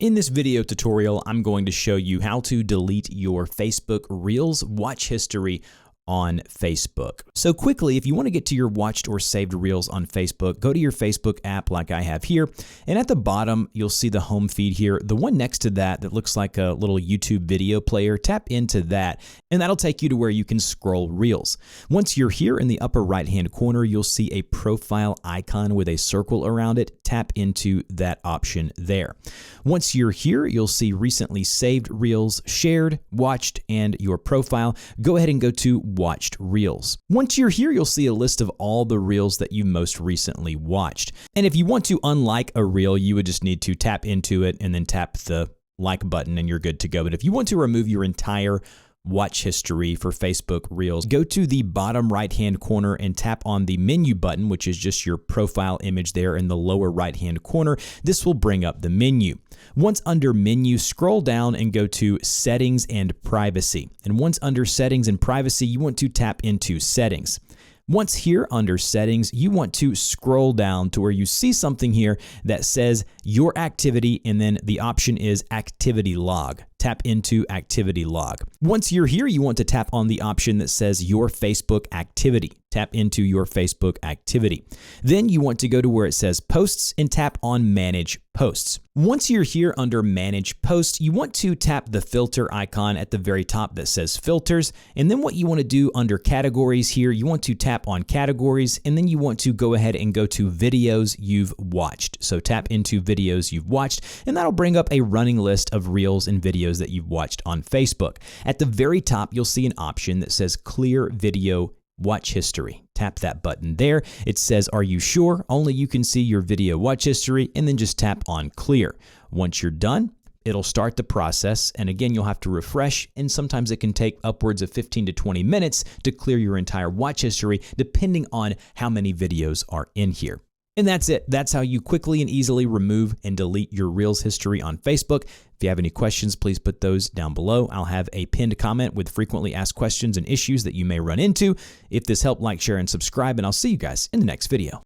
In this video tutorial, I'm going to show you how to delete your Facebook Reels watch history on Facebook. So quickly, if you want to get to your watched or saved Reels on Facebook, go to your Facebook app like I have here, and at the bottom, you'll see the home feed here. The one next to that looks like a little YouTube video player, tap into that, and that'll take you to where you can scroll Reels. Once you're here in the upper right-hand corner, you'll see a profile icon with a circle around it. Tap into that option there. Once you're here, you'll see recently saved Reels, shared, watched, and your profile. Go ahead and go to watched Reels. Once you're here, you'll see a list of all the Reels that you most recently watched. And if you want to unlike a Reel, you would just need to tap into it and then tap the like button and you're good to go. But if you want to remove your entire watch history for Facebook Reels, go to the bottom right-hand corner and tap on the menu button, which is just your profile image there in the lower right-hand corner. This will bring up the menu. Once under menu, scroll down and go to settings and privacy. And once under settings and privacy, you want to tap into settings. Once here under settings, you want to scroll down to where you see something here that says your activity, and then the option is activity log. Tap into activity log. Once you're here, you want to tap on the option that says your Facebook activity. Tap into your Facebook activity. Then you want to go to where it says posts and tap on manage posts. Once you're here under manage posts, you want to tap the filter icon at the very top that says filters. And then what you want to do under categories here, you want to tap on categories, and then you want to go ahead and go to videos you've watched. So tap into videos you've watched, and that'll bring up a running list of Reels and videos that you've watched on Facebook. At the very top, you'll see an option that says clear video watch history. Tap that button there. It says, are you sure? Only you can see your video watch history, and then just tap on clear. Once you're done, it'll start the process. And again, you'll have to refresh, and sometimes it can take upwards of 15 to 20 minutes to clear your entire watch history, depending on how many videos are in here. And that's it. That's how you quickly and easily remove and delete your Reels history on Facebook. If you have any questions, please put those down below. I'll have a pinned comment with frequently asked questions and issues that you may run into. If this helped, like, share, and subscribe, and I'll see you guys in the next video.